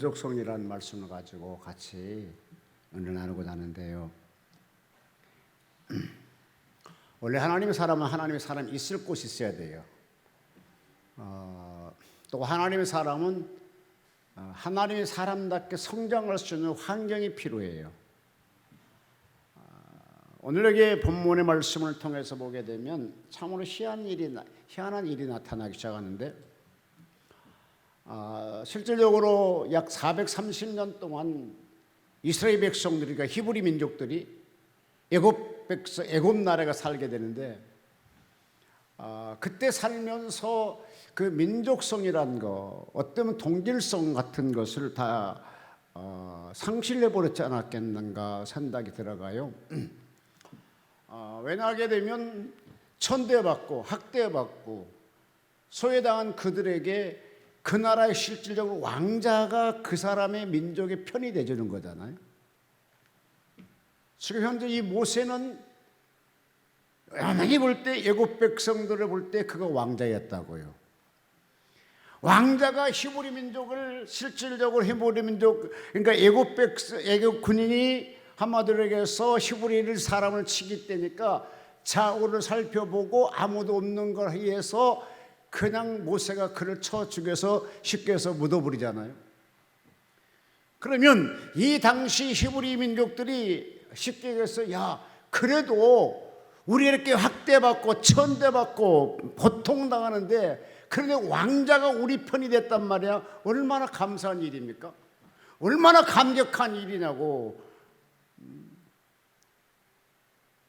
민족성이라는 말씀을 가지고 같이 오늘 나누고자 하는데요. 원래 하나님의 사람은 하나님의 사람이 있을 곳이 있어야 돼요. 또 하나님의 사람은 하나님의 사람답게 성장할 수 있는 환경이 필요해요. 오늘 여기 본문의 말씀을 통해서 보게 되면 참으로 희한한 일이 나타나기 시작하는데, 실질적으로 약 430년 동안 이스라엘 백성들이, 그러니까 히브리 민족들이 애굽 나라가 살게 되는데, 그때 살면서 그 민족성이란 거, 어쩌면 동질성 같은 것을 다 상실해 버렸지 않았겠는가 생각이 들어가요. 왜냐하게 되면 천대받고 학대받고 소외당한 그들에게 그 나라의 실질적으로 왕자가 그 사람의 민족의 편이 되주는 거잖아요. 지금 현재 이 모세는 하나님이 볼 때, 애굽 백성들을 볼 때 그가 왕자였다고요. 왕자가 히브리 민족을 실질적으로 히브리 민족, 그러니까 애굽 군인이 한마디로 얘기해서 히브리를 사람을 치기 때니까 좌우를 살펴보고 아무도 없는 걸 위해서 그냥 모세가 그를 쳐 죽여서 쉽게 해서 묻어버리잖아요. 그러면 이 당시 히브리 민족들이 쉽게 얘기해서, 야, 그래도 우리 이렇게 학대받고 천대받고 고통당하는데 그런데 왕자가 우리 편이 됐단 말이야. 얼마나 감사한 일입니까? 얼마나 감격한 일이냐고.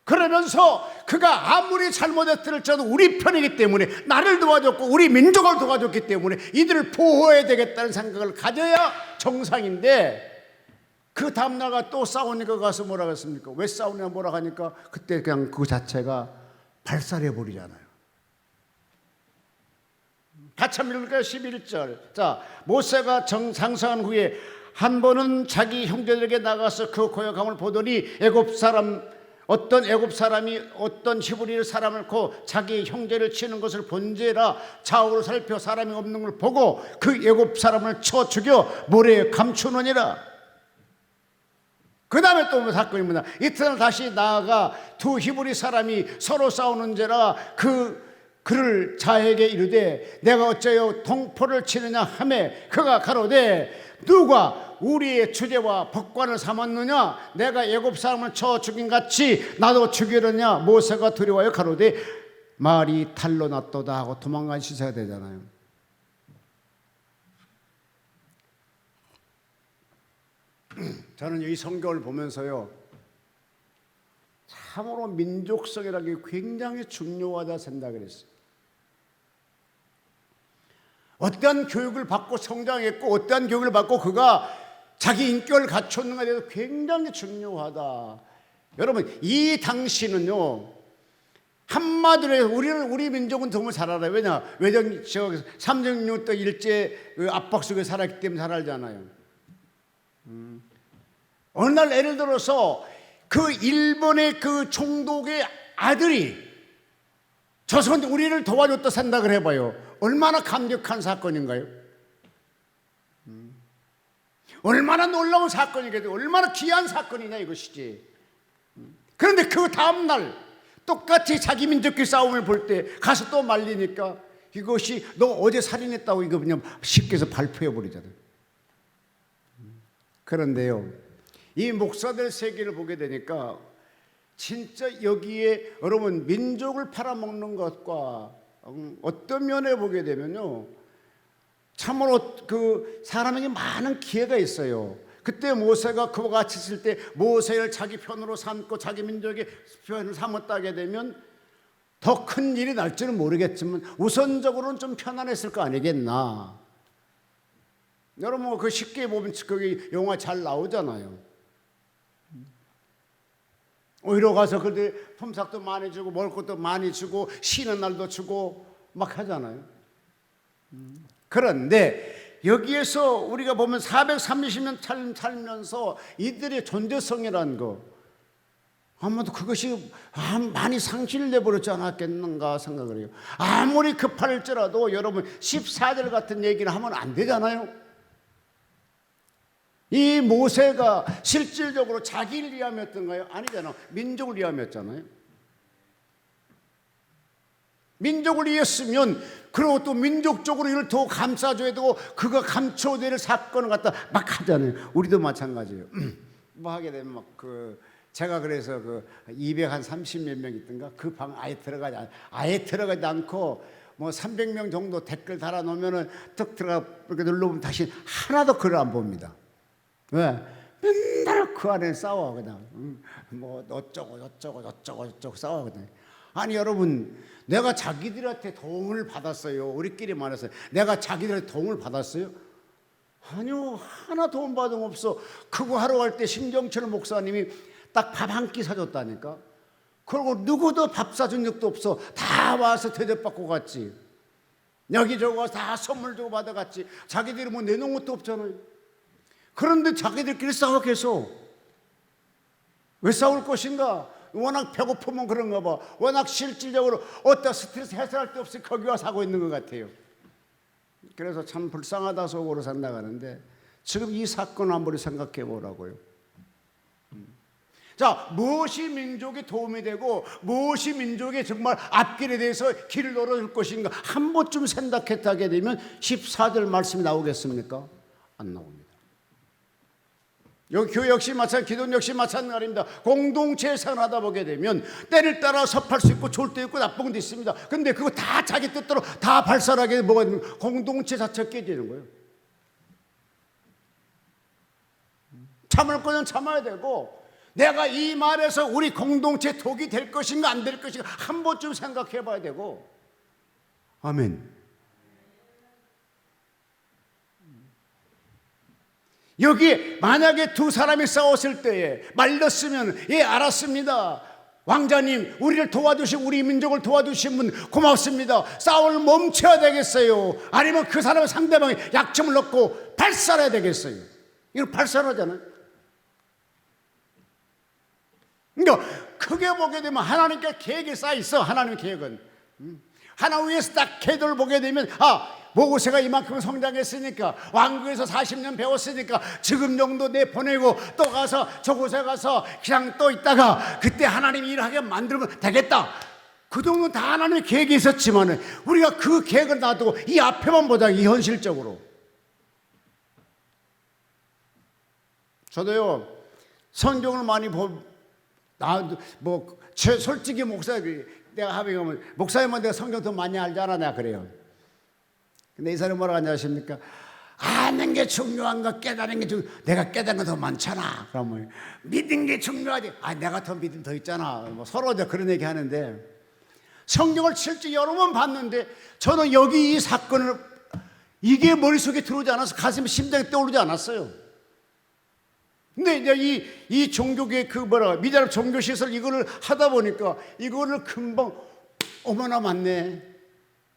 그러면서 그가 아무리 잘못했을지라도 우리 편이기 때문에, 나를 도와줬고 우리 민족을 도와줬기 때문에 이들을 보호해야 되겠다는 생각을 가져야 정상인데, 그 다음날 또 싸우니까 가서 뭐라고 했습니까? 왜 싸우냐 뭐라고 하니까 그때 그냥 그 자체가 발살해 버리잖아요. 같이 한번 읽을까요? 11절. 자, 모세가 장성한 후에 한 번은 자기 형제들에게 나가서 그 고역함을 보더니 어떤 애굽 사람이 어떤 히브리 사람을 고 자기 형제를 치는 것을 본지라 좌우를 살펴 사람이 없는 걸 보고 그 애굽 사람을 쳐 죽여 모래에 감추느니라. 그 다음에 또 사건입니다. 이튿날 다시 나아가 두 히브리 사람이 서로 싸우는지라 그를 자에게 이르되 내가 어째요 동포를 치느냐 하매 그가 가로되 누가 우리의 주제와 법관을 삼았느냐? 내가 애굽 사람을 쳐 죽인 같이 나도 죽이려냐? 모세가 두려워하여 가로되 말이 탈로 났도다 하고 도망간 시세가 되잖아요. 저는 이 성경을 보면서요, 참으로 민족성이라는 게 굉장히 중요하다 생각을 했어요. 어떠한 교육을 받고 성장했고 어떠한 교육을 받고 그가 자기 인격을 갖췄는가에 대해서 굉장히 중요하다. 여러분, 이 당시는요, 한마디로 우리 민족은 정말 잘 알아요. 왜냐? 삼정육 때 일제 압박 속에 살았기 때문에 잘 알잖아요. 어느 날 예를 들어서 그 일본의 그 총독의 아들이 조선 우리를 도와줬다 생각을 해봐요. 얼마나 감격한 사건인가요? 얼마나 놀라운 사건이겠죠. 얼마나 귀한 사건이냐 이것이지. 그런데 그 다음날 똑같이 자기 민족끼리 싸움을 볼 때 가서 또 말리니까 이것이 너 어제 살인했다고 이거 그냥 쉽게 해서 발표해버리잖아요. 그런데요, 이 목사들 세계를 보게 되니까 진짜 여기에 여러분 민족을 팔아먹는 것과 어떤 면에 보게 되면요, 참으로 그 사람에게 많은 기회가 있어요. 그때 모세가 그와 같이 있을 때 모세를 자기 편으로 삼고 자기 민족의 편을 삼았다게 되면 더 큰 일이 날지는 모르겠지만 우선적으로는 좀 편안했을 거 아니겠나. 여러분 그 쉽게 보면 거기 영화 잘 나오잖아요. 오히려 가서 그들 품삯도 많이 주고 먹을 것도 많이 주고 쉬는 날도 주고 막 하잖아요. 그런데 여기에서 우리가 보면 430년 살면서 이들의 존재성이라는 거, 아마도 그것이 많이 상실돼 버렸지 않았겠는가 생각을 해요. 아무리 급할지라도 여러분 14절 같은 얘기를 하면 안 되잖아요. 이 모세가 실질적으로 자기를 위함이었던가요? 아니잖아. 민족을 위함이었잖아요. 민족을 위했으면, 그리고 또 민족적으로 이를 더 감싸줘야 되고 그가 감춰야 될 사건을 갖다 막 하잖아요. 우리도 마찬가지예요. 뭐 하게 되면 막 제가 그래서 230몇 명 있던가 그 방 아예 들어가지 않고 뭐 300명 정도 댓글 달아놓으면은 툭 들어가 이렇게 눌러보면 다시 하나도 글을 안 봅니다. 왜? 맨날 그 안에 싸워 그냥. 뭐 어쩌고 싸워거든요. 아니 여러분, 내가 자기들한테 도움을 받았어요. 우리끼리 말해서 내가 자기들한테 도움을 받았어요? 아니요, 하나 도움 받은 거 없어. 그거 하러 갈 때 심정철 목사님이 딱 밥 한 끼 사줬다니까. 그리고 누구도 밥 사준 적도 없어. 다 와서 대접받고 갔지. 여기저기 와서 다 선물 주고 받아갔지. 자기들이 뭐 내놓은 것도 없잖아요. 그런데 자기들끼리 싸워 계속. 왜 싸울 것인가? 워낙 배고프면 그런가 봐. 워낙 실질적으로 어떤 스트레스 해소할 데 없이 거기 와서 하고 있는 것 같아요. 그래서 참 불쌍하다 속으로 생각하는데, 지금 이 사건을 한번 생각해 보라고요. 자, 무엇이 민족에 도움이 되고 무엇이 민족에 정말 앞길에 대해서 길을 열어줄 것인가 한 번쯤 생각했다게 되면 14절 말씀이 나오겠습니까? 안 나옵니다. 여기 교회 역시 기독 역시 마찬가지입니다. 공동체 생활하다 보게 되면 때를 따라 섭할 수 있고 좋을 때 있고 나쁜 것도 있습니다. 근데 그거 다 자기 뜻대로 다 발설하게 뭐가 되면 공동체 자체가 깨지는 거예요. 참을 거는 참아야 되고, 내가 이 말에서 우리 공동체 독이 될 것인가 안 될 것인가 한 번쯤 생각해 봐야 되고. 아멘. 여기 만약에 두 사람이 싸웠을 때에 말렸으면, 예, 알았습니다. 왕자님, 우리를 도와주시고 우리 민족을 도와주신 분 고맙습니다. 싸움을 멈춰야 되겠어요? 아니면 그 사람의 상대방이 약점을 넣고 발살해야 되겠어요? 이거 발살하잖아요. 그러니까 크게 보게 되면 하나님께 계획이 쌓여 있어. 하나님의 계획은 하나 위에서 딱 계도를 보게 되면, 모세가 이만큼 성장했으니까, 왕국에서 40년 배웠으니까 지금 정도 내 보내고 또 가서 저곳에 가서 그냥 또 있다가 그때 하나님이 일하게 만들면 되겠다. 그 정도는 다 하나님의 계획이 있었지만 우리가 그 계획을 놔두고 이 앞에만 보자. 이 현실적으로. 저도요, 성경을 많이 솔직히 내가 하면 목사님은 내가 성경 더 많이 알잖아, 내가 그래요. 근데 이 사람이 뭐라고 하냐 하십니까? 아는 게 중요한가 깨달은 게 내가 깨달은 게 더 많잖아. 그러면 믿은 게 중요하지. 내가 더 믿음 더 있잖아. 뭐 서로 그런 얘기 하는데, 성경을 실제 여러 번 봤는데 저는 여기 이 사건을 이게 머릿속에 들어오지 않아서 가슴에 심장이 떠오르지 않았어요. 근데 이제 이 종교계 미자립 종교시설 이거를 하다 보니까 이거를 금방 어머나 맞네.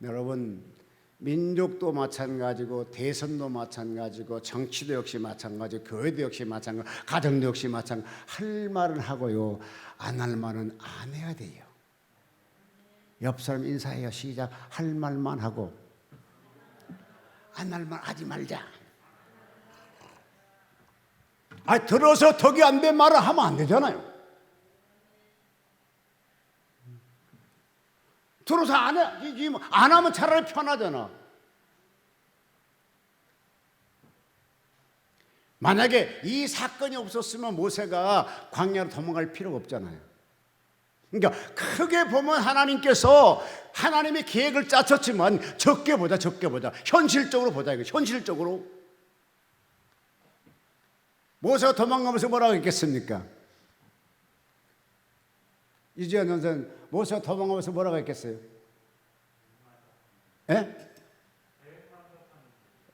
여러분, 민족도 마찬가지고 대선도 마찬가지고 정치도 역시 마찬가지고 교회도 역시 마찬가지고 가정도 역시 마찬가지고 할 말은 하고요, 안 할 말은 안 해야 돼요. 옆 사람 인사해요. 시작. 할 말만 하고 안 할 말 하지 말자. 들어서 덕이 안 된 말을 하면 안 되잖아요. 들어서 안 하면 차라리 편하잖아. 만약에 이 사건이 없었으면 모세가 광야로 도망갈 필요가 없잖아요. 그러니까 크게 보면 하나님께서 하나님의 계획을 짜셨지만 적게 보자. 현실적으로 보자. 이거 현실적으로. 모세가 도망가면서 뭐라고 했겠습니까? 이주연 선생, 모세가 도망가면서 뭐라고 했겠어요? 예?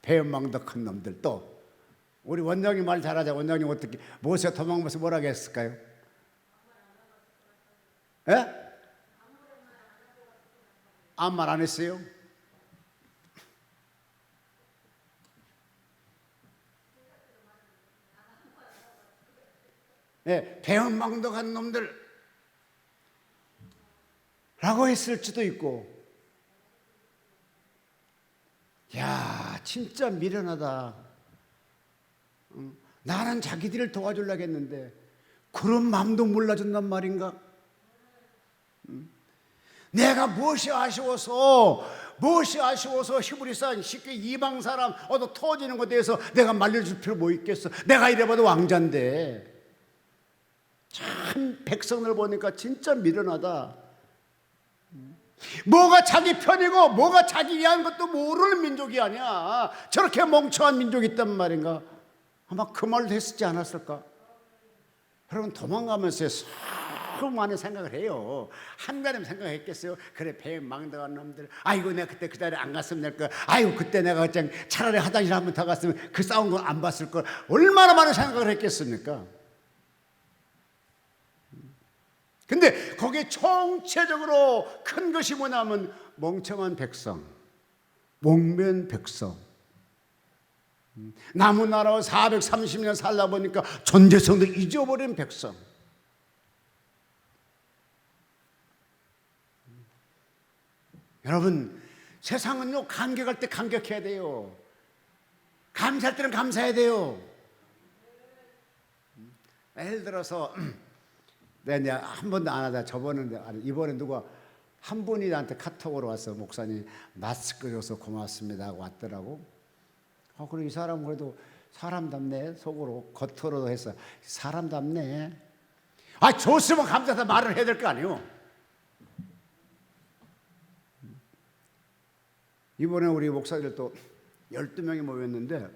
배은망덕한 놈들. 또 우리 원장님 말 잘하자. 원장님 어떻게 모세가 도망가면서 뭐라고 했을까요? 예? 아무 말 안 했어요? 예, 배은망덕한 놈들 라고 했을지도 있고. 야, 진짜 미련하다. 나는 자기들을 도와주려고 했는데 그런 마음도 몰라준단 말인가? 내가 무엇이 아쉬워서 히브리산 쉽게 이방 사람 얻어 터지는 것에 대해서 내가 말려줄 필요 뭐 있겠어? 내가 이래봐도 왕자인데. 참 백성을 보니까 진짜 미련하다. 뭐가 자기 편이고 뭐가 자기 위한 것도 모르는 민족이 아니야. 저렇게 멍청한 민족이 있단 말인가? 아마 그 말도 했지 않았을까? 여러분, 도망가면서 많은 생각을 해요. 한가름 생각했겠어요? 그래, 배에 망당한 놈들, 아이고 내가 그때 그 자리에 안 갔으면 될 걸, 아이고 그때 내가 그냥 차라리 화장실 한 번 더 갔으면 그 싸운 건 안 봤을 걸, 얼마나 많은 생각을 했겠습니까? 근데 거기에 총체적으로 큰 것이 뭐냐면 멍청한 백성, 목면 백성. 남은 나라와 430년 살다 보니까 존재성도 잊어버린 백성. 여러분, 세상은요, 감격할 때 감격해야 돼요. 감사할 때는 감사해야 돼요. 예를 들어서 내가 한 번도 안 하다 이번에 누가 한 분이 나한테 카톡으로 와서, 목사님 마스크 줘서 고맙습니다 하고 왔더라고. 그리고 이 사람은 그래도 사람답네. 속으로, 겉으로도 해서 사람답네. 줬으면 감사하다 말을 해야 될 거 아니에요. 이번에 우리 목사들 또 12명이 모였는데,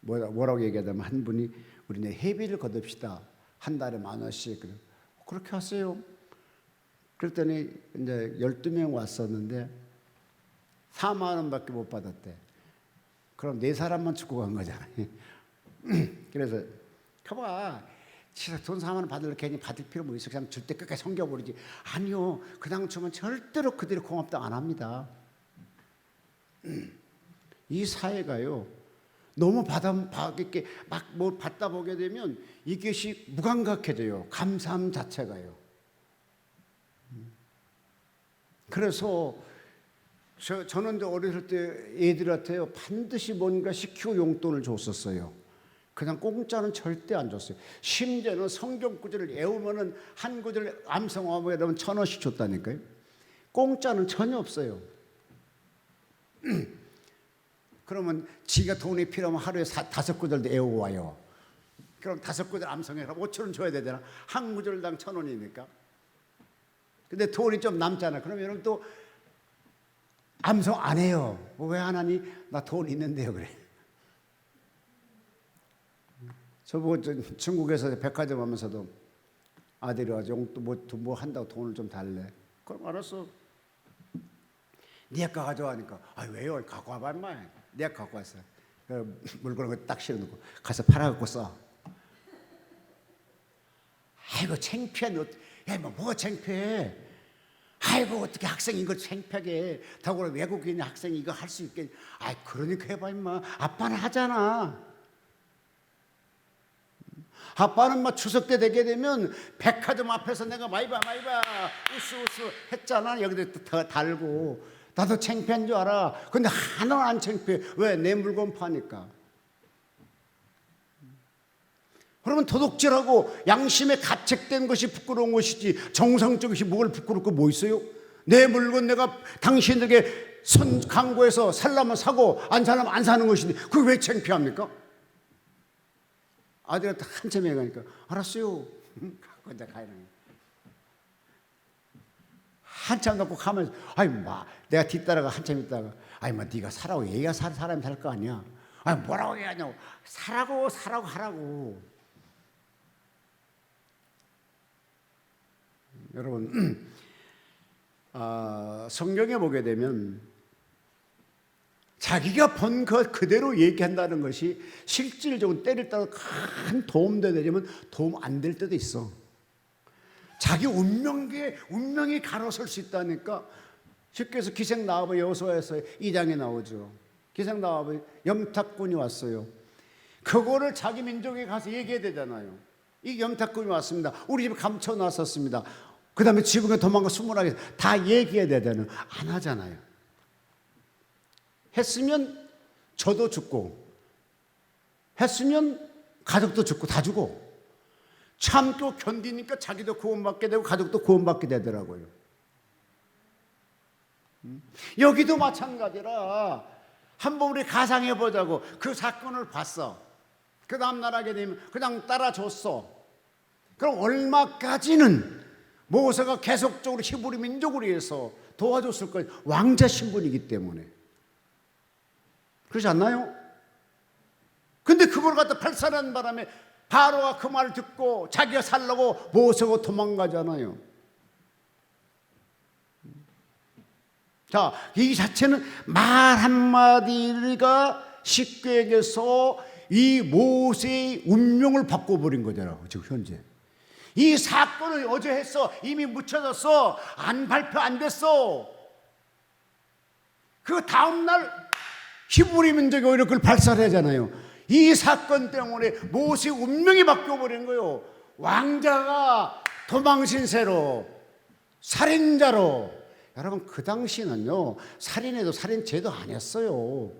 뭐라고 얘기하자면 한 분이 우리네 회비를 거둡시다. 한 달에 10,000원씩. 그렇게 하세요. 그랬더니 이제 12명 왔었는데 4만 원밖에 못 받았대. 그럼 4사람만 죽고 간 거잖아요. 그래서 봐봐, 돈 4만 원 받으려 괜히 받을 필요 뭐 있어? 그냥 줄 때 끝까지 섬겨버리지. 아니요, 그 당초면 절대로 그들이 공업당 안 합니다. 이 사회가요, 너무 이렇게 막 뭘 받다 보게 되면 이것이 무감각해져요. 감사함 자체가요. 그래서 저는 어렸을 때 애들한테요, 반드시 뭔가 시키고 용돈을 줬었어요. 그냥 공짜는 절대 안 줬어요. 심지어는 성경 구절을 외우면은 한 구절 암송하면 1,000원씩 줬다니까요. 공짜는 전혀 없어요. 그러면 지가 돈이 필요하면 하루에 5구절도 외우고 와요. 그럼 5구절 암송해. 그럼 5,000원 줘야 되잖아. 한 구절당 1,000원이니까. 근데 돈이 좀 남잖아. 그럼 여러분 또 암송 안 해요. 왜 안 하니? 나 돈 있는데요. 그래. 저보고 중국에서 백화점 하면서도 아들이 와서 뭐 한다고 돈을 좀 달래. 그럼 알았어. 네가 가져가니까. 왜요? 갖고 와봐 인마. 내가 갖고 왔어. 물건을 딱 실어놓고 가서 팔아갖고 써. 아이고 창피한 옷. 야, 뭐가 창피해? 아이고 어떻게 학생이 이걸 창피하게 해? 더구나 외국인 학생이 이거 할 수 있게. 그러니까 해봐 임마. 아빠는 하잖아. 아빠는 막 추석 때 되게 되면 백화점 앞에서 내가 마이바 우스우스 했잖아. 여기다 달고. 나도 창피한 줄 알아. 근데 하나는 안 창피해. 왜? 내 물건 파니까. 그러면 도둑질하고 양심에 가책된 것이 부끄러운 것이지, 정상적인 것이 뭘 부끄럽고 뭐 있어요? 내 물건 내가 당신에게 광고해서 살라면 사고 안 살라면 안 사는 것인데 그게 왜 창피합니까? 아들한테 한참 해가니까 알았어요. 갖고 이제 가야 돼. 한참 갖고 가면서 내가 뒤따라가 한참 있다가 네가 사라고 얘가 사람이 살 거 아니야. 뭐라고 얘기하냐고. 사라고 하라고. 여러분, 성경에 보게 되면 자기가 본 것 그대로 얘기한다는 것이 실질적으로 때를 따라 큰 도움도 되지만 도움 안 될 때도 있어. 자기 운명이 가로설 수 있다니까. 쉽게 해서 기생 나와봐 여호수아에서 2장에 나오죠. 기생 나와봐 염탁군이 왔어요. 그거를 자기 민족에 가서 얘기해야 되잖아요. 이 염탁군이 왔습니다. 우리 집에 감춰놨었습니다. 그 다음에 지붕에 도망가 숨으라고 다 얘기해야 되잖아요. 안 하잖아요. 했으면 저도 죽고 했으면 가족도 죽고 다 죽어. 참고 견디니까 자기도 구원받게 되고 가족도 구원받게 되더라고요. 여기도 마찬가지라 한번 우리 가상해 보자고. 그 사건을 봤어. 그 다음날 하게 되면 그냥 따라줬어. 그럼 얼마까지는 모세가 계속적으로 히브리 민족을 위해서 도와줬을 거예요. 왕자 신분이기 때문에. 그렇지 않나요? 근데 그걸 갖다 발산한 바람에 바로가 그 말을 듣고 자기가 살려고 모세가 도망가잖아요. 자, 이 자체는 말 한마디가 쉽게 얘기해서 이 모세의 운명을 바꿔버린 거잖아요. 지금 현재 이 사건을 어제 했어. 이미 묻혀졌어. 안 발표 안 됐어. 그 다음날 히브리 민족이 오히려 그걸 발사하잖아요. 이 사건 때문에 모세의 운명이 바뀌어버린 거예요. 왕자가 도망신세로, 살인자로. 여러분, 그 당시는요, 살인해도 살인죄도 아니었어요.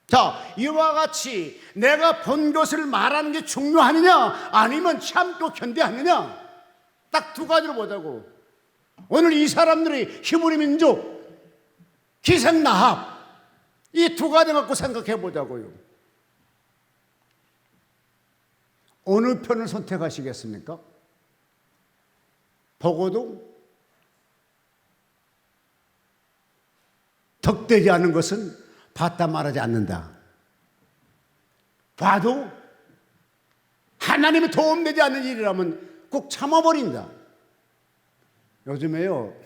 자, 이와 같이 내가 본 것을 말하는 게 중요하느냐, 아니면 참고 견디하느냐, 딱 두 가지로 보자고. 오늘 이 사람들이 히브리 민족, 기생나합, 이 두 가지 갖고 생각해 보자고요. 어느 편을 선택하시겠습니까? 보고도 덕되지 않은 것은 봤다 말하지 않는다. 봐도 하나님의 도움되지 않는 일이라면 꼭 참아버린다. 요즘에요,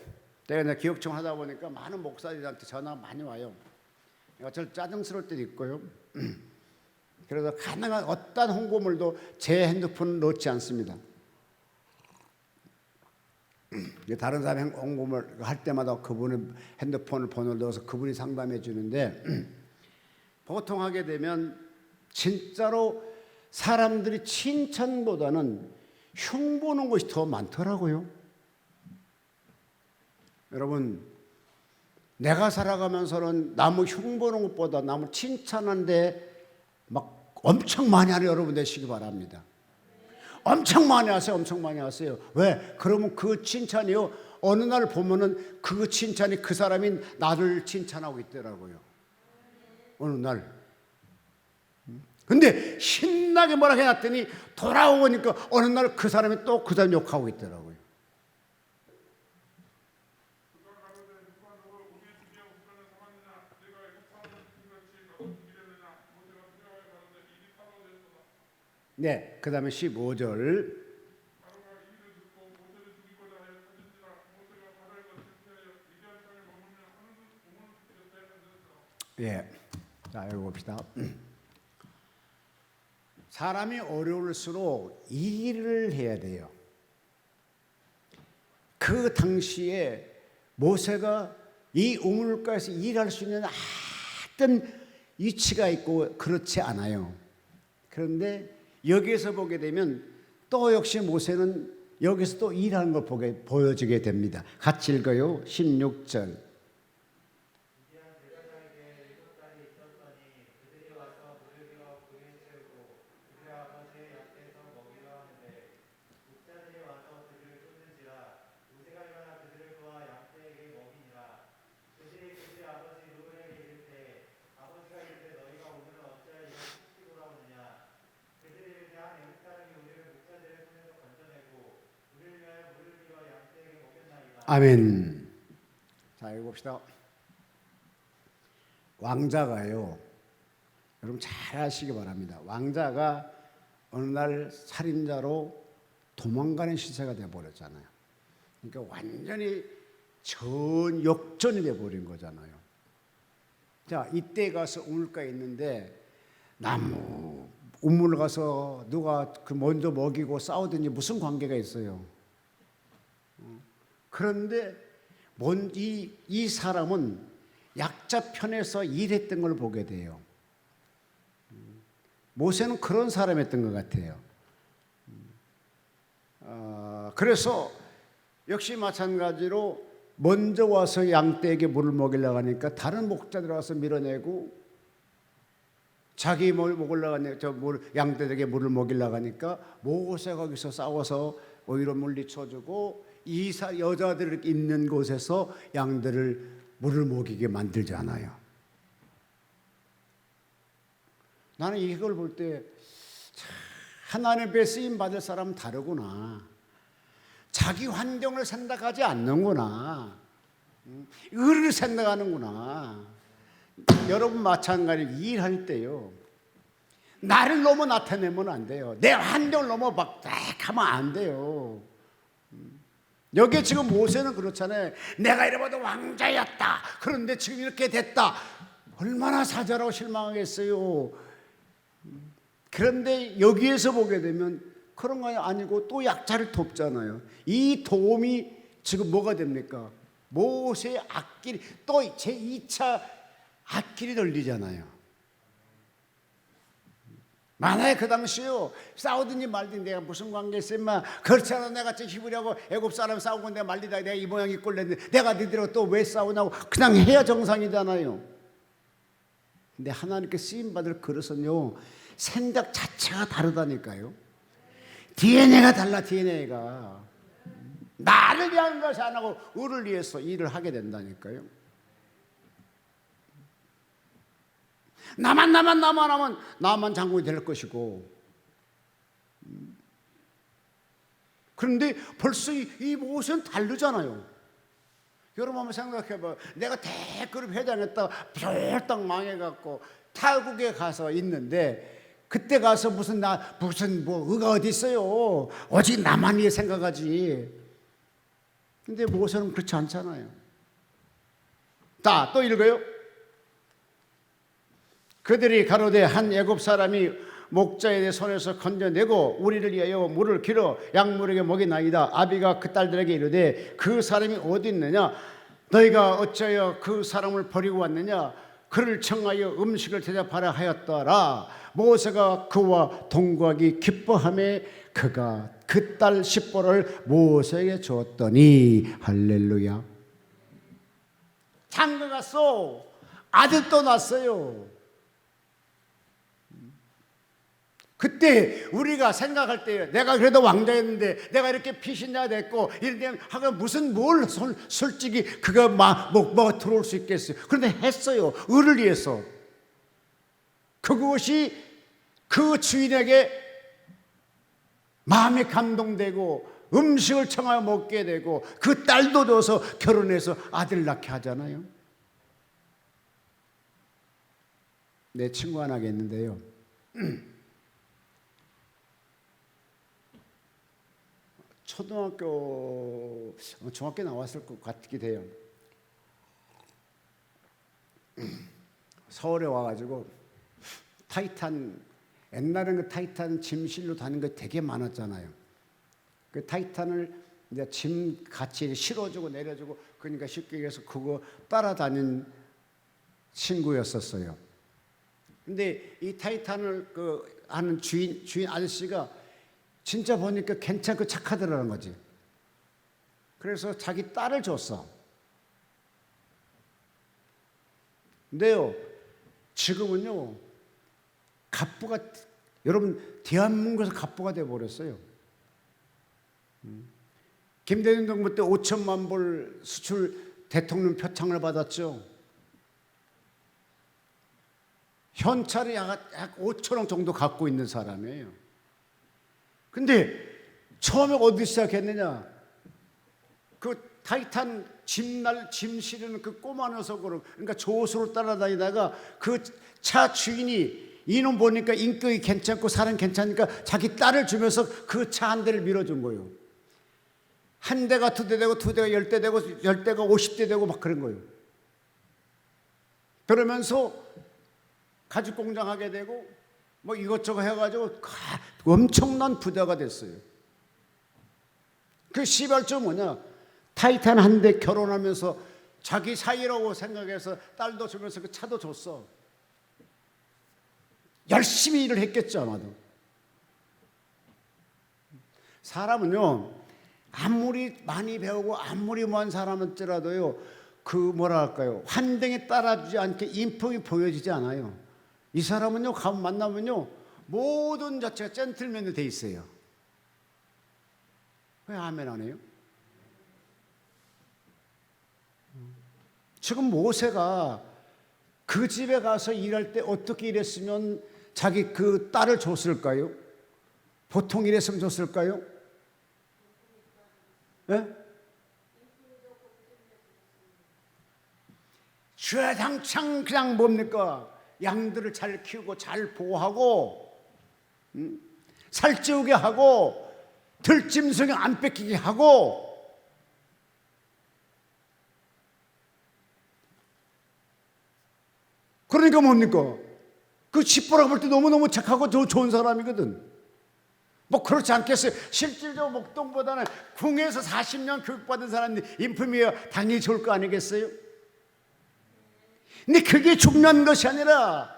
내가 기업청 하다 보니까 많은 목사들한테 전화가 많이 와요. 저를 짜증스러울 때도 있고요. 그래서 가능한 어떤 홍보물도 제 핸드폰을 넣지 않습니다. 다른 사람이 홍보물 할 때마다 그분의 핸드폰을 번호를 넣어서 그분이 상담해 주는데, 보통 하게 되면 진짜로 사람들이 칭찬보다는 흉보는 것이 더 많더라고요. 여러분, 내가 살아가면서는 남을 흉보는 것보다 남을 칭찬하는데 막 엄청 많이 하는 여러분 되시기 바랍니다. 엄청 많이 하세요. 엄청 많이 하세요. 왜? 그러면 그 칭찬이요, 어느 날 보면은 그 칭찬이 그 사람이 나를 칭찬하고 있더라고요. 어느 날. 근데 신나게 뭐라 해놨더니 돌아오니까 어느 날 그 사람이 또 그 사람 욕하고 있더라고요. 네, 그 다음에 15절. 예, 자, 읽어봅시다. 사람이 어려울수록 일을 해야 돼요. 그 당시에 모세가 이 우물가에서 일할 수 있는 어떤 위치가 있고 그렇지 않아요. 그런데 여기에서 보게 되면 또 역시 모세는 여기서 또 일하는 걸 보여주게 됩니다. 같이 읽어요. 16절. 아멘. 자, 읽어봅시다. 왕자가요, 여러분 잘 아시기 바랍니다. 왕자가 어느 날 살인자로 도망가는 시세가 돼버렸잖아요. 그러니까 완전히 역전이 돼버린 거잖아요. 자, 이때 가서 우물가에 있는데 나무 우물 가서 누가 그 먼저 먹이고 싸우든지 무슨 관계가 있어요. 그런데 이 사람은 약자 편에서 일했던 걸 보게 돼요. 모세는 그런 사람이었던 것 같아요. 그래서 역시 마찬가지로 먼저 와서 양떼에게 물을 먹이려고 하니까 다른 목자들 와서 밀어내고 자기 뭘 먹으려고 하니까 양떼에게 물을 먹이려고 하니까 모세가 거기서 싸워서 오히려 물리쳐주고 여자들 있는 곳에서 양들을 물을 먹이게 만들잖아요. 나는 이걸 볼 때 하나님 앞에 쓰임 받을 사람은 다르구나. 자기 환경을 생각하지 않는구나. 을을 생각하는구나. 여러분 마찬가지로 일할 때요, 나를 너무 나타내면 안 돼요. 내 환경을 너무 막 하면 안 돼요. 여기 지금 모세는 그렇잖아요. 내가 이래봐도 왕자였다. 그런데 지금 이렇게 됐다. 얼마나 사자라고 실망하겠어요. 그런데 여기에서 보게 되면 그런 거 아니고 또 약자를 돕잖아요. 이 도움이 지금 뭐가 됩니까? 모세의 앞길이 또 제2차 앞길이 열리잖아요. 만약에 그 당시요 싸우든지 말든지 내가 무슨 관계 있으면 그렇지 않아 내가 히브리하고 애굽 사람 싸우고 내가 말리다 내가 이 모양 이 꼴 냈는데 내가 너희들하고 또 왜 싸우냐고 그냥 해야 정상이잖아요. 근데 하나님께 쓰임받을 그릇은요 생각 자체가 다르다니까요. DNA가 달라. DNA가 나를 위한 것이 안 하고 을을 위해서 일을 하게 된다니까요. 나만 하면 나만 장군이 될 것이고, 그런데 벌써 이 모세는 다르잖아요. 여러분 한번 생각해봐. 내가 대그룹 회장했다가 쫄딱 망해갖고 타국에 가서 있는데 그때 가서 무슨 의가 어디 있어요. 오직 나만 위해 생각하지. 근데 모세는 그렇지 않잖아요. 또 읽어요. 그들이 가로되 한 애굽 사람이 목자의 손에서 건져내고 우리를 위하여 물을 길어 양물에게 먹이나이다. 아비가 그 딸들에게 이르되 그 사람이 어디 있느냐? 너희가 어찌하여 그 사람을 버리고 왔느냐? 그를 청하여 음식을 대접하라 하였더라. 모세가 그와 동거하기 기뻐하며 그가 그 딸 십보를 모세에게 주었더니 할렐루야. 장가 갔어. 아들도 낳았어요. 그때 우리가 생각할 때 내가 그래도 왕자였는데 내가 이렇게 피신자가 됐고 이런데 하면 뭘 솔직히 그가 뭐가 들어올 수 있겠어요. 그런데 했어요. 을을 위해서. 그것이 그 주인에게 마음이 감동되고 음식을 청하여 먹게 되고 그 딸도 줘서 결혼해서 아들 낳게 하잖아요. 내 친구 하나 있는데요. 중학교 나왔을 것 같기도 해요. 서울에 와가지고 옛날에는 그 타이탄 짐실로 다니는 거 되게 많았잖아요. 그 타이탄을 이제 짐 같이 실어주고 내려주고 그러니까 쉽게 얘기해서 그거 따라다닌 친구였었어요. 근데 이 타이탄을 하는 주인 아저씨가 진짜 보니까 괜찮고 착하더라는 거지. 그래서 자기 딸을 줬어. 근데요, 지금은요, 갑부가, 여러분, 대한민국에서 갑부가 돼버렸어요. 김대중 정부 때 5천만 불 수출 대통령 표창을 받았죠. 현찰이 약 5천억 정도 갖고 있는 사람이에요. 근데 처음에 어디 시작했느냐? 그 타이탄 짐 실은 그 꼬마 녀석으로, 그러니까 조수로 따라다니다가 그 차 주인이 이놈 보니까 인격이 괜찮고 사람 괜찮으니까 자기 딸을 주면서 그 차 한 대를 밀어준 거예요. 한 대가 2대 되고 2대가 10대 되고 10대가 50대 되고 막 그런 거예요. 그러면서 가죽 공장 하게 되고 뭐 이것저것 해가지고 엄청난 부자가 됐어요. 그 시발점 뭐냐? 타이탄 한 대 결혼하면서 자기 사이라고 생각해서 딸도 주면서 그 차도 줬어. 열심히 일을 했겠죠 아마도. 사람은요 아무리 많이 배우고 아무리 먼 사람일지라도요 그 뭐랄까요 환경에 따라주지 않게 인품이 보여지지 않아요. 이 사람은요, 가면 만나면요, 모든 자체가 젠틀맨으로 돼 있어요. 왜 아멘 안 해요? 지금 모세가 그 집에 가서 일할 때 어떻게 일했으면 자기 그 딸을 줬을까요? 보통 일했으면 줬을까요? 예? 주야장창 그냥 뭡니까? 양들을 잘 키우고 잘 보호하고 살찌우게 하고 들짐승이 안 뺏기게 하고 그러니까 뭡니까? 그 집보라 볼 때 너무너무 착하고 좋은 사람이거든. 뭐 그렇지 않겠어요? 실질적으로 목동보다는 궁에서 40년 교육받은 사람이 인품이 당연히 좋을 거 아니겠어요? 근데 그게 중요한 것이 아니라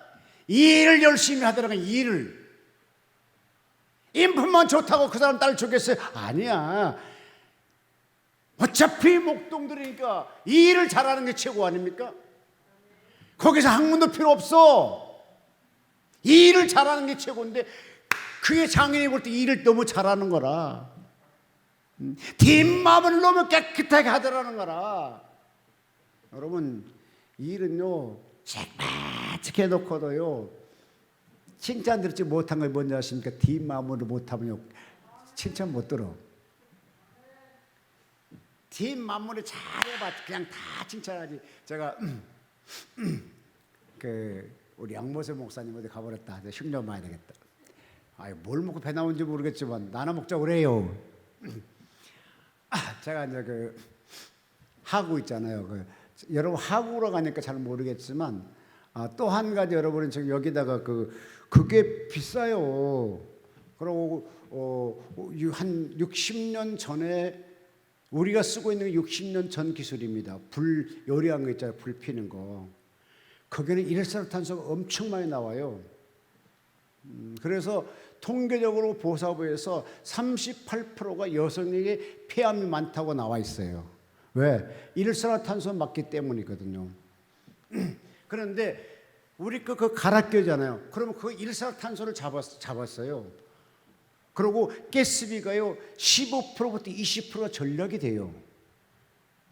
일을 열심히 하더라고. 일을 인품만 좋다고 그 사람 딸 주겠어요? 아니야. 어차피 목동들이니까 일을 잘하는 게 최고 아닙니까? 거기서 학문도 필요 없어. 일을 잘하는 게 최고인데 그게 장인이 볼 때 일을 너무 잘하는 거라. 뒷마음을 너무 깨끗하게 하더라는 거라. 여러분, 일은요 잭매직해 놓고도요 칭찬 들지 못한 걸 뭔지 아십니까? 뒷마음으로 못하면요 칭찬 못 들어. 뒷마음으로 잘해봐 그냥 다 칭찬하지. 제가 우리 양모세 목사님 어디 가버렸다. 흉년 많이 되겠다. 뭘 먹고 배 나온지 모르겠지만 나눠 먹자 그래요. 제가 이제 하구 있잖아요. 여러분 하구로 가니까 잘 모르겠지만 또 한 가지 여러분은 지금 여기다가 그게 비싸요. 그리고 한 60년 전에 우리가 쓰고 있는 게 60년 전 기술입니다. 불 요리한 거 있잖아요. 불 피는 거. 거기는 일산화탄소가 엄청 많이 나와요. 그래서 통계적으로 보사부에서 38%가 여성에게 폐암이 많다고 나와 있어요. 왜? 일산화탄소 맞기 때문이거든요. 그런데 우리 그 가락교잖아요. 그러면 그 일산화탄소를 잡았어요. 그리고 가스비가요 15%부터 20%가 전력이 돼요.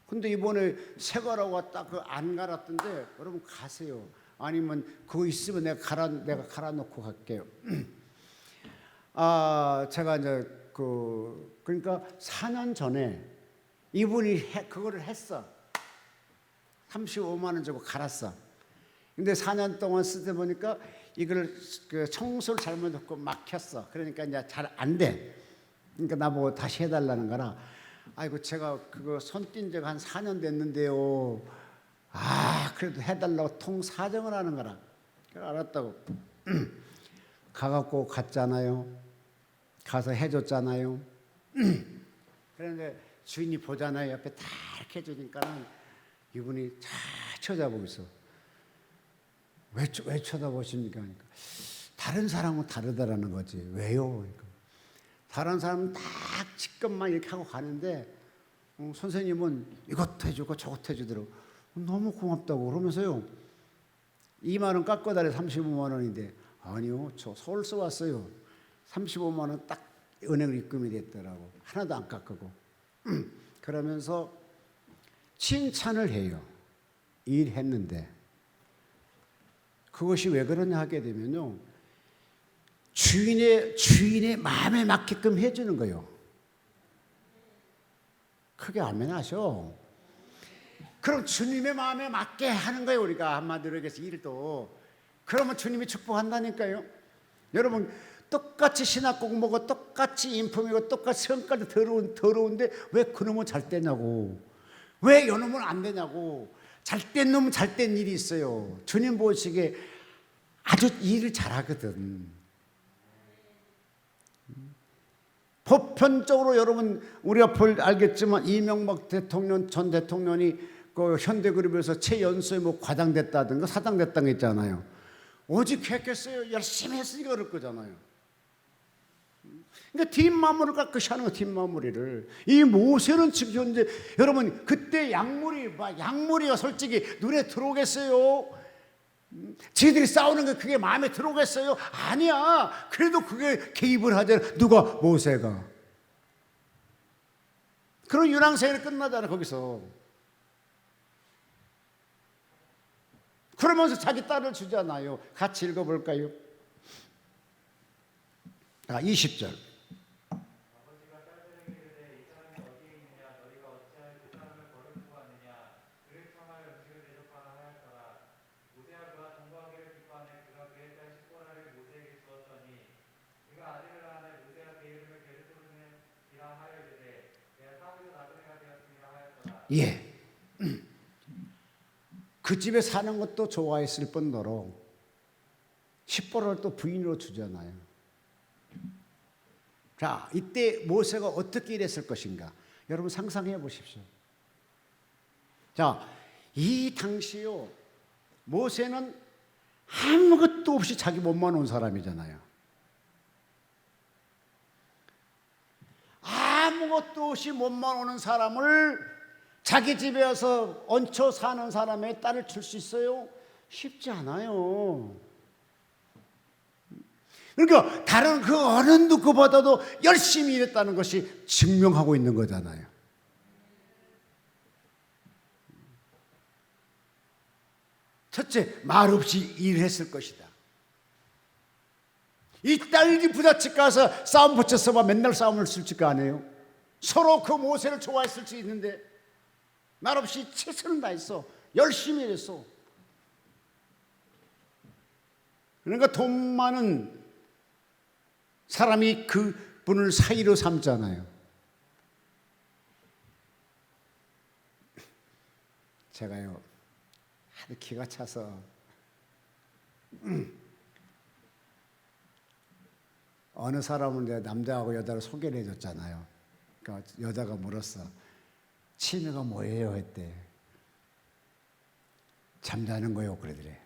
근데 이번에 새 거라고 왔다 안 갈았던데 여러분 가세요. 아니면 그거 있으면 내가 갈아 놓고 갈게요. 제가 이제 그러니까 4년 전에 이분이 그거를 했어. 35만 원 주고 갈았어. 근데 4년 동안 쓰다 보니까 이걸 청소를 잘못했고 막혔어. 그러니까 이제 잘 안 돼. 그러니까 나보고 다시 해달라는 거라. 아이고 제가 그거 손 띈 지가 한 4년 됐는데요. 그래도 해달라고 통사정을 하는 거라. 그래 알았다고. 가갖고 갔잖아요. 가서 해줬잖아요. 그런데 주인이 보잖아요. 옆에 다 이렇게 해주니까는 이분이 잘 쳐다보고 있어. 왜 쳐다보십니까? 그러니까 다른 사람은 다르다라는 거지. 왜요? 그러니까 다른 사람은 딱 직급만 이렇게 하고 가는데 선생님은 이것 해주고 저것 해주더라고. 너무 고맙다고 그러면서요. 2만 원 깎아달래 35만 원인데 아니요 저 서울서 왔어요. 35만 원 딱 은행으로 입금이 됐더라고. 하나도 안 깎고. 그러면서 칭찬을 해요. 일했는데 그것이 왜 그러냐 하게 되면요 주인의 마음에 맞게끔 해주는 거예요. 크게 아멘 하셔. 그럼 주님의 마음에 맞게 하는 거예요. 우리가 한마디로 얘기해서 일도. 그러면 주님이 축복한다니까요. 여러분 똑같이 신학 공부고 똑같이 인품이고 똑같이 성깔도 더러운데 왜 그놈은 잘 되냐고. 왜 요놈은 안 되냐고. 잘된 놈은 잘된 일이 있어요. 주님 보시기에 아주 일을 잘하거든. 보편적으로 여러분 우리가 알겠지만 이명박 대통령 전 대통령이 그 현대그룹에서 최연소에 뭐 과장됐다든가 사장됐다는 거 있잖아요. 오직 했겠어요. 열심히 했으니까 그럴 거잖아요. 그러니까 뒷마무리를 깨끗이 하는 거 뒷마무리를. 이 모세는 지금 현재 여러분 그때 양무리가 솔직히 눈에 들어오겠어요? 지들이 싸우는 게 그게 마음에 들어오겠어요? 아니야. 그래도 그게 개입을 하잖아. 누가? 모세가. 그런 유랑세일이 끝나잖아 거기서. 그러면서 자기 딸을 주잖아요. 같이 읽어볼까요? 20절. 예. 그 집에 사는 것도 좋아했을 뿐더러 십보라를 또 부인으로 주잖아요. 자, 이때 모세가 어떻게 일했을 것인가? 여러분 상상해 보십시오. 자, 이 당시요 모세는 아무것도 없이 자기 몸만 온 사람이잖아요. 아무것도 없이 몸만 오는 사람을 자기 집에 와서 얹혀 사는 사람의 딸을 줄 수 있어요? 쉽지 않아요. 그러니까 다른 그 어느 누구보다도 열심히 일했다는 것이 증명하고 있는 거잖아요. 첫째, 말없이 일했을 것이다. 이 딸이 부잣집 가서 싸움 붙였어 봐. 맨날 싸움을 쓸 거 아니에요. 서로 그 모세를 좋아했을 수 있는데 말없이 최선을 다했어. 열심히 일했어. 그러니까 돈 많은 사람이 그 분을 사이로 삼잖아요. 제가요 하도 기가 차서 어느 사람은 내가 남자하고 여자를 소개를 해줬잖아요. 그러니까 여자가 물었어. 취미가 뭐예요? 했대. 잠자는 거요. 그러더래.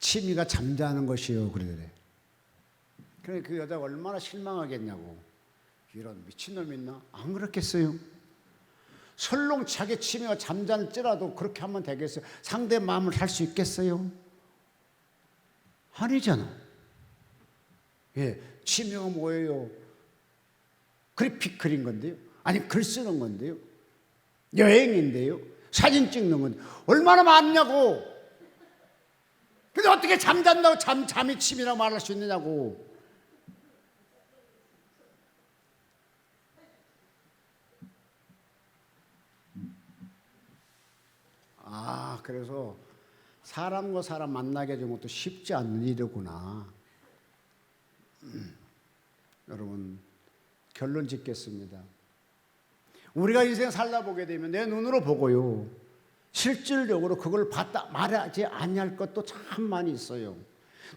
취미가 잠자는 것이요. 그러더래. 그래 그 여자가 얼마나 실망하겠냐고. 이런 미친놈 있나? 안 그렇겠어요? 설령 자기 취미가 잠잘지라도 그렇게 하면 되겠어요? 상대 마음을 살 수 있겠어요? 아니잖아. 예, 취미가 뭐예요? 그래픽 그린 건데요. 아니 글 쓰는 건데요. 여행인데요. 사진 찍는 건데 얼마나 많냐고. 근데 어떻게 잠잔다고 잠이 취미라고 말할 수 있느냐고. 그래서 사람과 사람 만나게 해주는 것도 쉽지 않는 일이구나. 여러분 결론 짓겠습니다. 우리가 인생 살다 보게 되면 내 눈으로 보고요 실질적으로 그걸 봤다 말하지 아니할 것도 참 많이 있어요.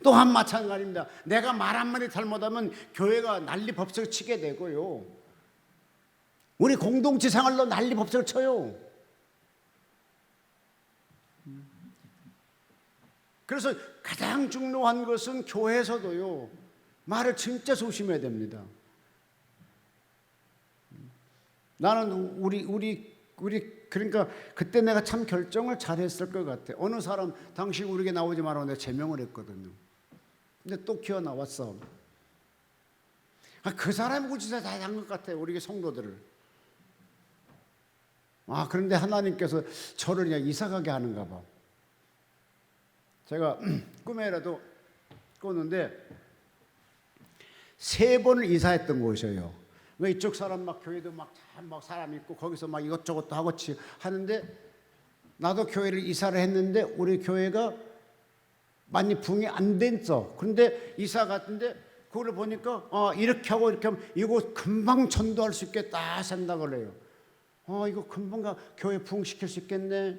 또한 마찬가지입니다. 내가 말 한마디 잘못하면 교회가 난리법석을 치게 되고요 우리 공동체 생활로 난리법석을 쳐요. 그래서 가장 중요한 것은 교회에서도요 말을 진짜 조심해야 됩니다. 나는 우리 그러니까 그때 내가 참 결정을 잘했을 것 같아. 어느 사람 당신 우리에게 나오지 말라고 내가 제명을 했거든요. 근데 또 기어 나왔어. 그 사람이 구치사 다 한 것 같아. 우리 성도들을. 그런데 하나님께서 저를 그냥 이사가게 하는가 봐. 제가 꿈에라도 꿨는데 3번을 이사했던 곳이에요. 왜 이쪽 사람 막 교회도 막 사람 있고 거기서 막 이것저것도 하고 하는데 나도 교회를 이사를 했는데 우리 교회가 많이 부흥이 안 됐어. 그런데 이사 갔는데 그걸 보니까 이렇게 하고 이렇게 하면 이거 금방 전도할 수 있겠다 생각을 해요. 이거 금방 교회 부흥시킬 수 있겠네.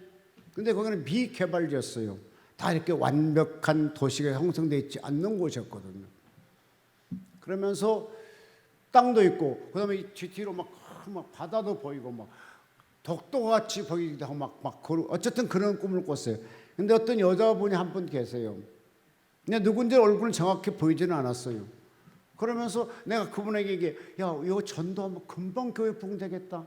근데 거기는 미개발지였어요. 다 이렇게 완벽한 도시가 형성되어 있지 않는 곳이었거든요. 그러면서 땅도 있고 그다음에 뒤로 막 바다도 보이고 막 독도같이 보이기도 하고 막 어쨌든 그런 꿈을 꿨어요. 근데 어떤 여자분이 한 분 계세요. 근데 누군지 얼굴은 정확히 보이지는 않았어요. 그러면서 내가 그분에게 얘기해, 야, 이거 전도하면 금방 교회 부흥되겠다.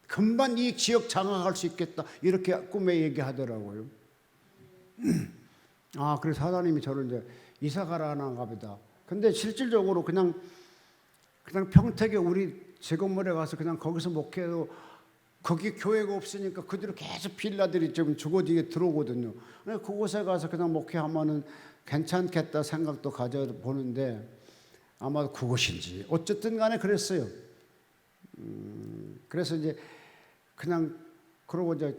금방 이 지역 장악할 수 있겠다. 이렇게 꿈에 얘기하더라고요. 그래서 하나님이 저를 이제 이사 가라는가 보다. 근데 실질적으로 그냥 평택에 우리 제 건물에 가서 그냥 거기서 목회해도 거기 교회가 없으니까 그대로 계속 빌라들이 좀 주거지게 들어오거든요. 그곳에 가서 그냥 목회하면은 괜찮겠다 생각도 가져보는데 아마 그것인지 어쨌든 간에 그랬어요. 그래서 이제 그냥 그러고 이제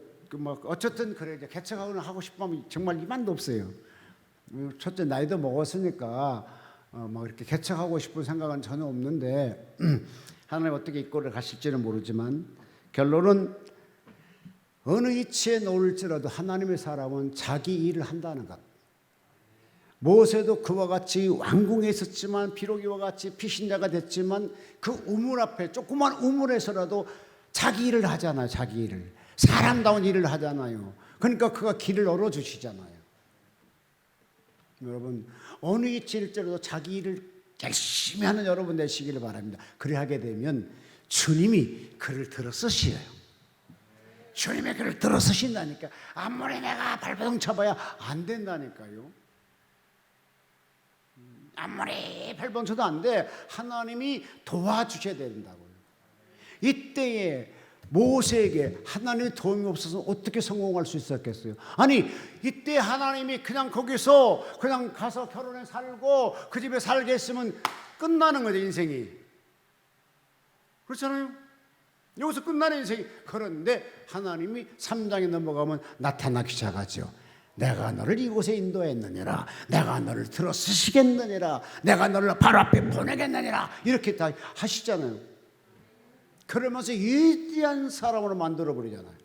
어쨌든 그래 이제 개척하고는 하고 싶으면 정말 이만도 없어요. 첫째 나이도 먹었으니까 막 이렇게 개척하고 싶은 생각은 전혀 없는데 하나님 어떻게 이끌어 가실지는 모르지만 결론은 어느 위치에 놓을지라도 하나님의 사람은 자기 일을 한다는 것. 모세도 그와 같이 왕궁에 있었지만 비록 이와 같이 피신자가 됐지만 그 우물 앞에 조그만 우물에서라도 자기 일을 하잖아요. 자기 일을. 사람다운 일을 하잖아요. 그러니까 그가 길을 열어주시잖아요. 여러분 어느 위치일지라도 자기 일을 열심히 하는 여러분 되시기를 바랍니다. 그래 하게 되면 주님이 그를 들어 쓰셔요. 주님이 그를 들어 쓰신다니까. 아무리 내가 발버둥 쳐봐야 안 된다니까요. 아무리 발버둥 쳐도 안 돼. 하나님이 도와주셔야 된다고요. 이때에 모세에게 하나님의 도움이 없어서 어떻게 성공할 수 있었겠어요? 아니 이때 하나님이 그냥 거기서 그냥 가서 결혼해 살고 그 집에 살게 했으면 끝나는 거죠. 인생이. 그렇잖아요. 여기서 끝나는 인생이. 그런데 하나님이 3장에 넘어가면 나타나기 시작하죠. 내가 너를 이곳에 인도했느니라. 내가 너를 들어 쓰시겠느니라. 내가 너를 바로 앞에 보내겠느니라. 이렇게 다 하시잖아요. 그러면서 위대한 사람으로 만들어버리잖아요.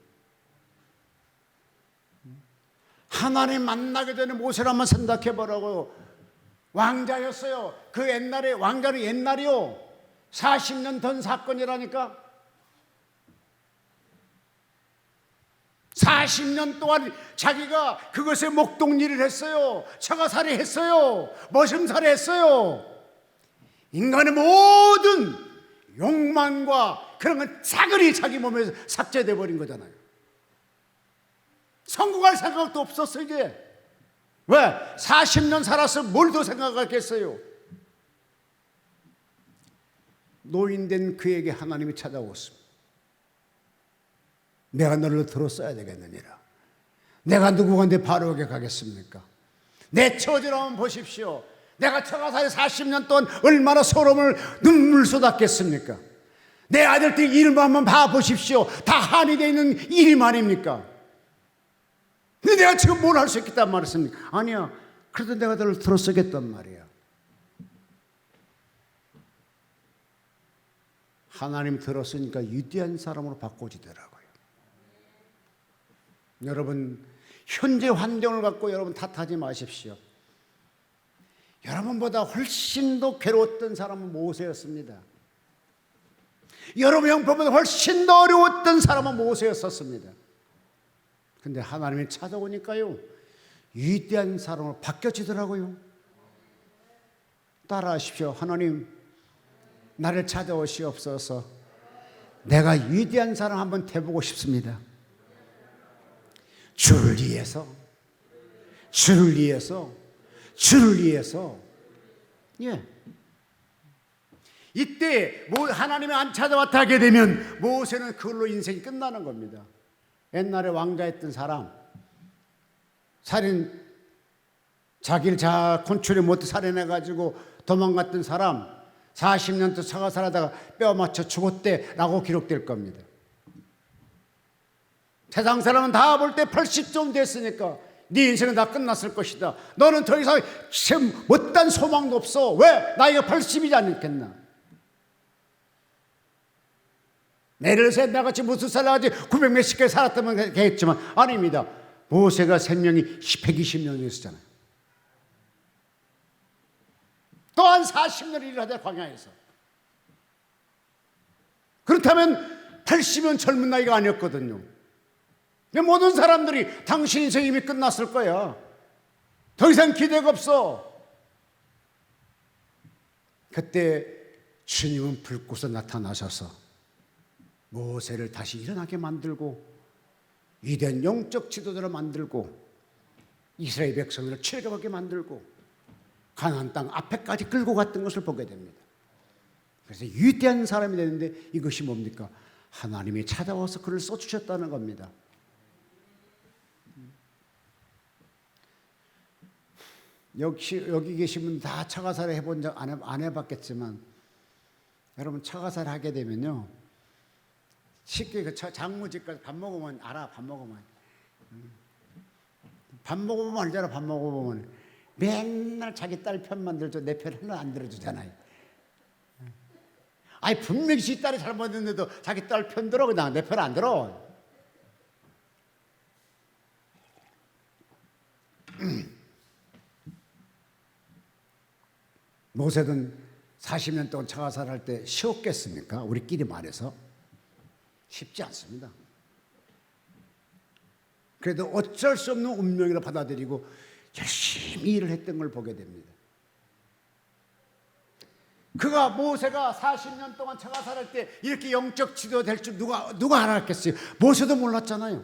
하나님 만나게 되는 모세를 한번 생각해보라고요. 왕자였어요. 그 옛날에 왕자는 옛날이요. 40년 전 사건이라니까. 40년 동안 자기가 그것에 목동일을 했어요. 처가살이 했어요. 머슴살이 했어요. 인간의 모든 욕망과 그런 건 차근히 자기 몸에서 삭제돼 버린 거잖아요. 성공할 생각도 없었어 이제. 왜? 40년 살아서 뭘 더 생각하겠어요? 노인된 그에게 하나님이 찾아오셨습니다. 내가 너를 들었어야 되겠느니라. 내가 누구한테 바로에게 가겠습니까? 내 처지를 한번 보십시오. 내가 처가살이 40년 동안 얼마나 서러움을 눈물 쏟았겠습니까? 내 아들들 이름만 한번 봐보십시오. 다 한이 되어 있는 이름 아닙니까? 근데 내가 지금 뭘 할 수 있겠단 말이었습니까? 아니야. 그래도 내가 너를 들었겠단 말이야. 하나님 들었으니까 위대한 사람으로 바꿔지더라고요. 여러분 현재 환경을 갖고 여러분 탓하지 마십시오. 여러분보다 훨씬 더 괴로웠던 사람은 모세였습니다. 여러분 형편보다 훨씬 더 어려웠던 사람은 모세였었습니다. 근데 하나님이 찾아오니까요 위대한 사람으로 바뀌어지더라고요. 따라하십시오. 하나님 나를 찾아오시옵소서. 내가 위대한 사람 한번 돼보고 싶습니다. 주를 위해서, 주를 위해서, 주를 위해서. 예. 이때 하나님이 안 찾아왔다 하게 되면 모세는 그걸로 인생이 끝나는 겁니다. 옛날에 왕자였던 사람, 살인, 자기를 콘추리 못 살인해가지고 도망갔던 사람, 40년 동안 처가 살아다가 뼈 맞춰 죽었대라고 기록될 겁니다. 세상 사람은 다 볼 때 80점 됐으니까 네 인생은 다 끝났을 것이다. 너는 더 이상 못단 소망도 없어. 왜? 나이가 80이지 않겠나? 예를 들어서 나같이 무슨 살아가지고 900 몇십 개 살았다면 했지만 아닙니다. 모세가 생명이 120년이었잖아요. 또한 40년 일을 하자 광야에서. 그렇다면 80은 젊은 나이가 아니었거든요. 모든 사람들이 당신 인생 이미 끝났을 거야. 더 이상 기대가 없어. 그때 주님은 불꽃에 나타나셔서 모세를 다시 일어나게 만들고 위대한 영적 지도자를 만들고 이스라엘 백성을 출애굽하게 만들고 가나안 땅 앞에까지 끌고 갔던 것을 보게 됩니다. 그래서 위대한 사람이 되는데 이것이 뭡니까? 하나님이 찾아와서 그를 써주셨다는 겁니다. 역시 여기 계신 분 다 차가살이 해본 적 안 해봤겠지만 여러분 차가살 하게 되면요 쉽게 그 장모집 가서 밥 먹으면 알아. 밥 먹으면 알잖아. 밥 먹어보면 맨날 자기 딸 편만 들죠. 내 편 하나 안 들어주잖아요. 아니 분명히 지 딸이 잘못했는데도 자기 딸 편 들어. 그냥 내 편 안 들어. 모세는 40년 동안 차가살할 때 쉬웠겠습니까? 우리끼리 말해서 쉽지 않습니다. 그래도 어쩔 수 없는 운명이라 받아들이고 열심히 일을 했던 걸 보게 됩니다. 모세가 40년 동안 차가살할 때 이렇게 영적 지도가 될 줄 누가 알았겠어요? 모세도 몰랐잖아요.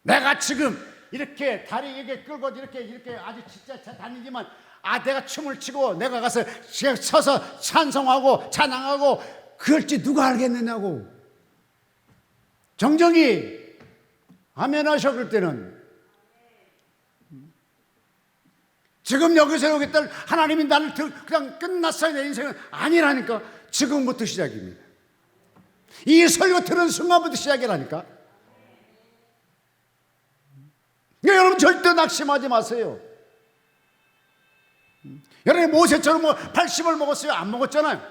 내가 지금 이렇게 다리 이렇게 끌고 이렇게 아주 진짜 다니지만 내가 춤을 추고 내가 가서 서서 찬송하고 찬양하고 그럴지 누가 알겠느냐고. 정정이 아멘 하셨을 때는 지금 여기서 여기들 하나님이 나를 그냥 끝났어요. 내 인생은 아니라니까. 지금부터 시작입니다. 이 설교 들은 순간부터 시작이라니까. 여러분 절대 낙심하지 마세요. 여러분 모세처럼 80을 먹었어요? 안 먹었잖아요.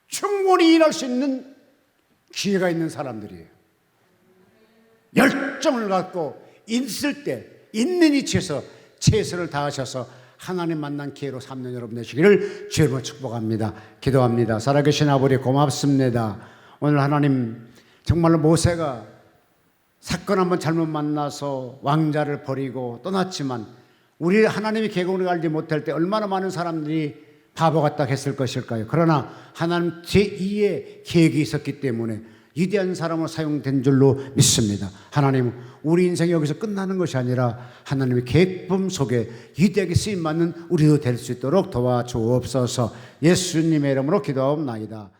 충분히 일할 수 있는 기회가 있는 사람들이에요. 열정을 갖고 있을 때 있는 위치에서 최선을 다하셔서 하나님 만난 기회로 삼는 여러분 되시기를 주님으로 축복합니다. 기도합니다. 살아계신 아버지 고맙습니다. 오늘 하나님 정말로 모세가 사건 한번 잘못 만나서 왕자를 버리고 떠났지만 우리 하나님의 계획을 알지 못할 때 얼마나 많은 사람들이 바보 같다 했을 것일까요? 그러나 하나님 제2의 계획이 있었기 때문에 위대한 사람으로 사용된 줄로 믿습니다. 하나님 우리 인생이 여기서 끝나는 것이 아니라 하나님의 계획품 속에 위대하게 쓰임받는 우리도 될 수 있도록 도와주옵소서. 예수님의 이름으로 기도하옵나이다.